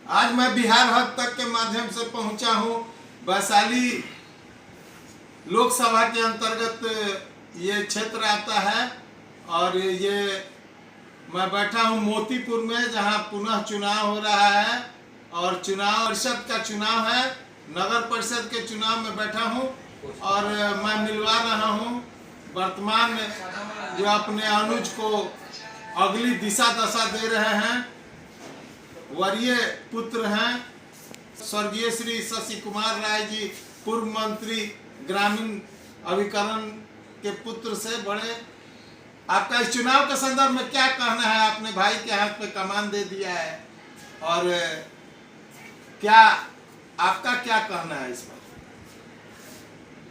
आज मैं बिहार हद तक के माध्यम से पहुंचा हूं। वैशाली लोकसभा के अंतर्गत ये क्षेत्र आता है और ये मैं बैठा हूं मोतीपुर में, जहां पुनः चुनाव हो रहा है और चुनाव परिषद का चुनाव है। नगर परिषद के चुनाव में बैठा हूं और मैं मिलवा रहा हूं वर्तमान जो अपने अनुज को अगली दिशा दशा दे रहे हैं, वरीय पुत्र हैं स्वर्गीय श्री शशि कुमार राय जी, पूर्व मंत्री ग्रामीण अभिकरण के पुत्र से बड़े। आपका इस चुनाव के संदर्भ में क्या कहना है? अपने भाई के हाथ में कमान दे दिया है और क्या आपका क्या कहना है इस पर?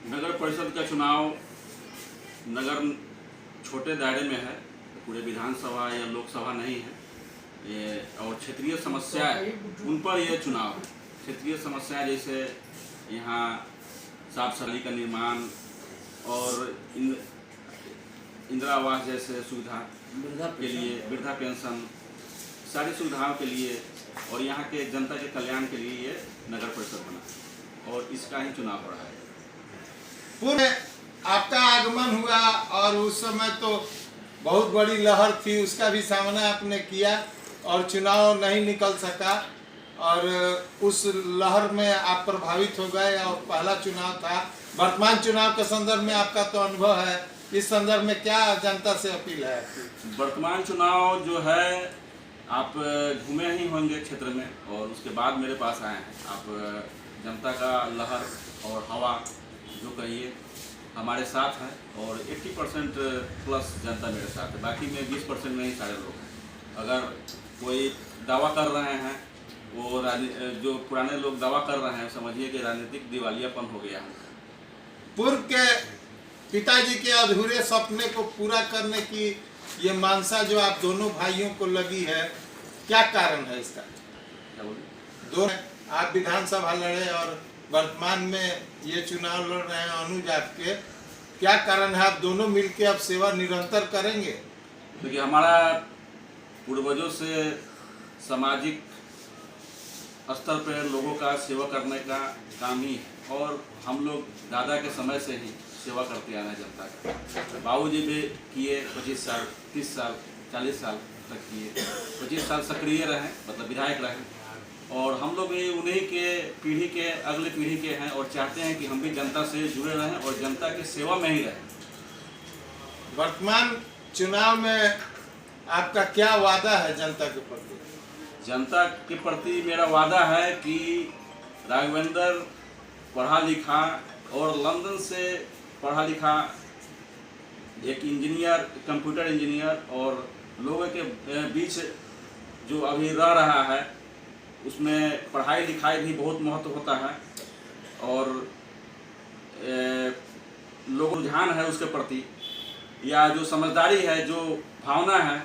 नगर परिषद का चुनाव नगर छोटे दायरे में है, पूरे विधानसभा या लोकसभा नहीं है ये, और क्षेत्रीय समस्याएं उन पर यह चुनाव है। क्षेत्रीय समस्याएं जैसे यहाँ साफ सफाई का निर्माण और इंदिरा आवास जैसे सुविधा के लिए, वृद्धा पेंशन, सारी सुविधाओं के लिए और यहाँ के जनता के कल्याण के लिए ये नगर परिषद बना और इसका ही चुनाव हो रहा है। पूर्व आपका आगमन हुआ और उस समय तो बहुत बड़ी लहर थी, उसका भी सामना आपने किया और चुनाव नहीं निकल सका और उस लहर में आप प्रभावित हो गए और पहला चुनाव था। वर्तमान चुनाव के संदर्भ में आपका तो अनुभव है, इस संदर्भ में क्या जनता से अपील है आपकी? वर्तमान चुनाव जो है, आप घूमे ही होंगे क्षेत्र में और उसके बाद मेरे पास आए हैं। आप जनता का लहर और हवा जो कहिए हमारे साथ है और 80% प्लस जनता मेरे साथ है, बाकी में 20% में ही सारे लोग हैं। अगर कोई दावा कर रहे हैं, वो जो पुराने लोग दावा कर रहे हैं, समझिए कि राजनीतिक दिवालियापन हो गया है। पूर्व के पिताजी के अधूरे सपने को पूरा करने की ये मानसा जो आप दोनों भाइयों को लगी है, क्या कारण है इसका? दोनों आप विधानसभा लड़े और वर्तमान में ये चुनाव लड़ रहे हैं अनुज आपके, क्या कारण है? आप दोनों मिलकर अब सेवा निरंतर करेंगे? देखिए, हमारा पूर्वजों से सामाजिक स्तर पर लोगों का सेवा करने का काम ही है और हम लोग दादा के समय से ही सेवा करते आ रहे हैं जनता का। बाबूजी भी किए 25 साल, 30 साल, 40 साल तक किए, 25 साल सक्रिय रहे, मतलब विधायक रहे और हम लोग भी उन्हीं के पीढ़ी के अगले पीढ़ी के हैं और चाहते हैं कि हम भी जनता से जुड़े रहें और जनता की सेवा में ही रहें। वर्तमान चुनाव में आपका क्या वादा है जनता के प्रति? जनता के प्रति मेरा वादा है कि राघवेंद्र पढ़ा लिखा और लंदन से पढ़ा लिखा एक इंजीनियर, कंप्यूटर इंजीनियर और लोगों के बीच जो अभी रह रहा है उसमें पढ़ाई लिखाई भी बहुत महत्व होता है और लोग रुझान है उसके प्रति या जो समझदारी है, जो भावना है,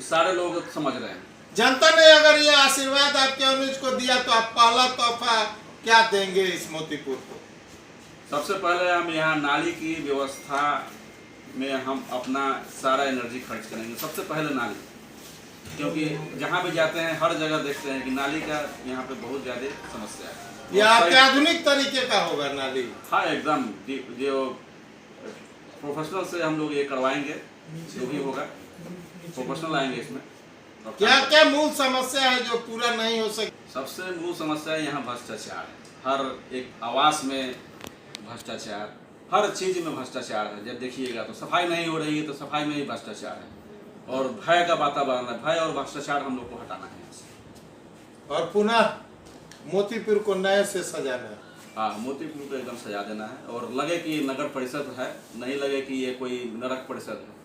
सारे लोग समझ रहे हैं। जनता ने अगर ये आशीर्वाद आपके अनुज को दिया तो आप पहला तोहफा क्या देंगे इस मोतीपुर को? सबसे पहले हम यहाँ नाली की व्यवस्था में हम अपना सारा एनर्जी खर्च करेंगे। सबसे पहले नाली, क्योंकि जहाँ भी जाते हैं हर जगह देखते हैं कि नाली का यहाँ पे बहुत ज़्यादा समस्या है। यह अत्याधुनिक तरीके का होगा नाली? हाँ, एकदम जो प्रोफेशनल से हम लोग ये करवाएंगे, जो भी होगा प्रोफेशनल आएंगे इसमें। क्या क्या मूल समस्या है जो पूरा नहीं हो सके? सबसे मूल समस्या है यहाँ भ्रष्टाचार है। हर एक आवास में भ्रष्टाचार, हर चीज में भ्रष्टाचार है। जब देखिएगा तो सफाई नहीं हो रही है तो सफाई में ही भ्रष्टाचार है और भय का वातावरण है। भय और भ्रष्टाचार हम लोग को हटाना है यहाँ से और पुनः मोतीपुर को नए से सजाना है। हाँ, मोतीपुर को एकदम सजा देना है और लगे कि नगर परिषद है, नहीं लगे कि ये कोई नरक परिषद है।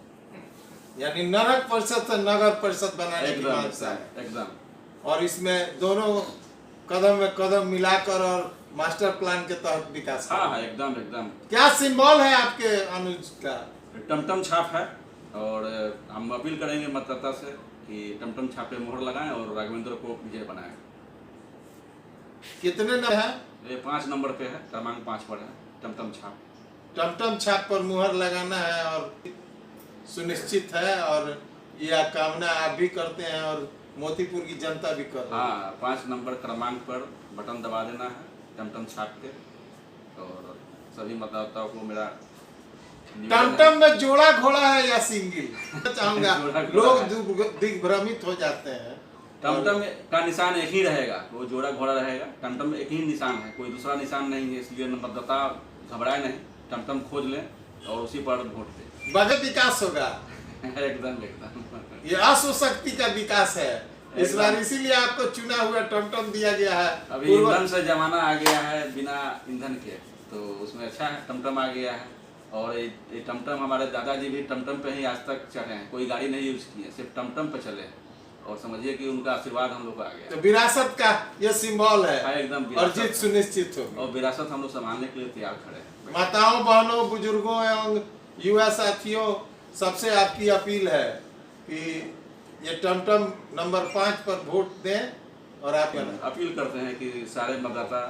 यानी नरक परिषद से नगर परिषद बनाने की मांग है एकदम। और इसमें दोनों कदम में कदम मिलाकर और मास्टर प्लान के तहत विकास। हाँ, एकदम एकदम। क्या सिंबल है आपके अनुज का? टमटम छाप है और हम अपील करेंगे मतदाता से कि टमटम छाप पे मोहर लगाएं और राघवेंद्र को विजय बनाएं। कितने नंबर है? ये 5 नंबर पे है, क्रमांक 5 पर है टमटम छाप। टमटम छाप पर मुहर लगाना है और सुनिश्चित है और यह कामना आप भी करते हैं और मोतीपुर की जनता भी कर रही है। हाँ, 5 नंबर क्रमांक पर बटन दबा देना है, टमटम छाप के। और सभी मतदाताओं को मेरा निवेदन है। टमटम में जोड़ा घोड़ा है या सिंगल चाहूंगा, जोड़ा घोड़ा लोग है। दिग्भ्रमित हो जाते हैं। टमटम का निशान एक ही रहेगा, वो जोड़ा घोड़ा रहेगा। टमटम में एक ही निशान है, कोई दूसरा निशान नहीं है, इसलिए मतदाता घबराए नहीं, टमटम खोज लें और उसी पर वोट दें। बगैर विकास होगा, एकदम एकदम ये अशक्ति का विकास है इस बार, इसीलिए आपको चुना हुआ टमटम दिया गया है। अभी ईंधन से जमाना आ गया है बिना ईंधन के, तो उसमें अच्छा है, टमटम आ गया है। और ये टमटम, हमारे दादाजी भी टमटम पे ही आज तक चढ़े हैं, कोई गाड़ी नहीं यूज की है, सिर्फ टमटम पे चले हैं। और समझिए कि उनका आशीर्वाद हम लोग को आ गया। तो विरासत का ये सिंबल है, एकदम और जीत सुनिश्चित होगी। और विरासत हम लोग संभालने के लिए तैयार खड़े हैं। माताओं, बहनों, बुजुर्गों एवं युवा साथियों, सबसे आपकी अपील है कि ये टमटम नंबर 5 पर वोट दें। और आप अपील करते हैं कि सारे मतदाता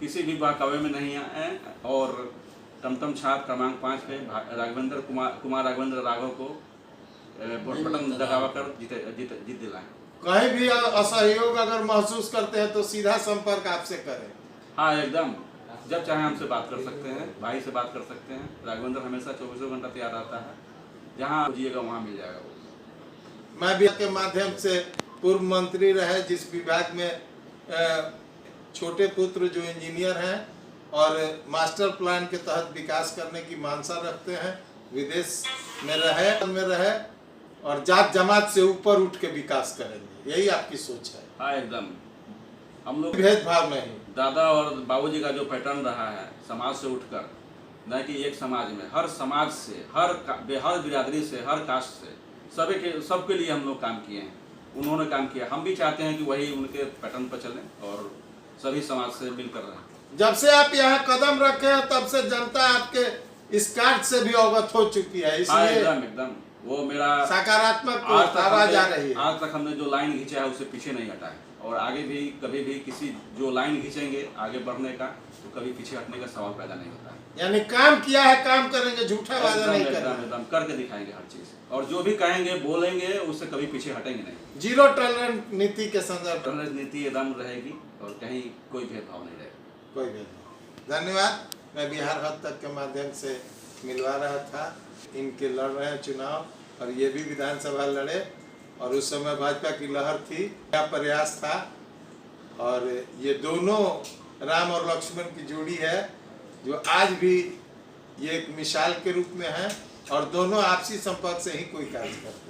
किसी भी बहकावे में नहीं आए और टमटम छाप क्रमांक 5 पे राघवेंद्र कुमार राघवेंद्र राघव को वोट बटन दबा कर जीत दिलाएं। कहीं भी असहयोग अगर महसूस करते हैं तो सीधा संपर्क आपसे करें। हाँ, एकदम, जब चाहे हमसे बात कर सकते हैं, भाई से बात कर सकते हैं। राघवेंद्र हमेशा 24 घंटा तैयार रहता है, जहाँ खोजिएगा वहाँ मिल जाएगा वो। मैं भी के माध्यम से पूर्व मंत्री रहे, जिस विभाग में छोटे पुत्र जो इंजीनियर हैं और मास्टर प्लान के तहत विकास करने की मानसा रखते हैं, विदेश में रहे और जात जमात से ऊपर उठ के विकास करेंगे, यही आपकी सोच है। हाँ, एकदम, हम लोग भेदभाव नहीं। दादा और बाबूजी का जो पैटर्न रहा है, समाज से उठकर, न कि एक समाज में, हर समाज से, हर बिरादरी से, हर कास्ट से, सबके लिए हम लोग काम किए हैं। उन्होंने काम किया, हम भी चाहते हैं कि वही उनके पैटर्न पर चलें और सभी समाज से मिलकर रहें। जब से आप यहाँ कदम रखे हैं तब से जनता आपके इस कार्य से भी अवगत हो चुकी है, इसलिए एकदम वो मेरा सकारात्मक आवाज आ रही है। आज तक हमने जो लाइन खींचा है उससे पीछे नहीं हटा है, और आगे भी कभी भी किसी जो लाइन खींचेंगे आगे बढ़ने का, तो कभी पीछे हटने का सवाल पैदा नहीं होता है। यानी काम किया है, काम करेंगे, झूठा वादा नहीं करना। एकदम करके दिखाएंगे हर चीज, और जो भी कहेंगे बोलेंगे उससे कभी पीछे हटेंगे नहीं। जीरो टॉलरेंस नीति के संदर्भ टॉलरेंस नीति एकदम रहेगी और कहीं कोई भेदभाव नहीं रहेगा। कोई भेदभाव। धन्यवाद। मैं बिहार हद तक के माध्यम से मिलवा रहा था, इनके लड़ रहे हैं चुनाव, और ये भी विधानसभा लड़े, और उस समय भाजपा की लहर थी, क्या प्रयास था, और ये दोनों राम और लक्ष्मण की जोड़ी है जो आज भी ये एक मिसाल के रूप में है, और दोनों आपसी संपर्क से ही कोई कार्य करते हैं।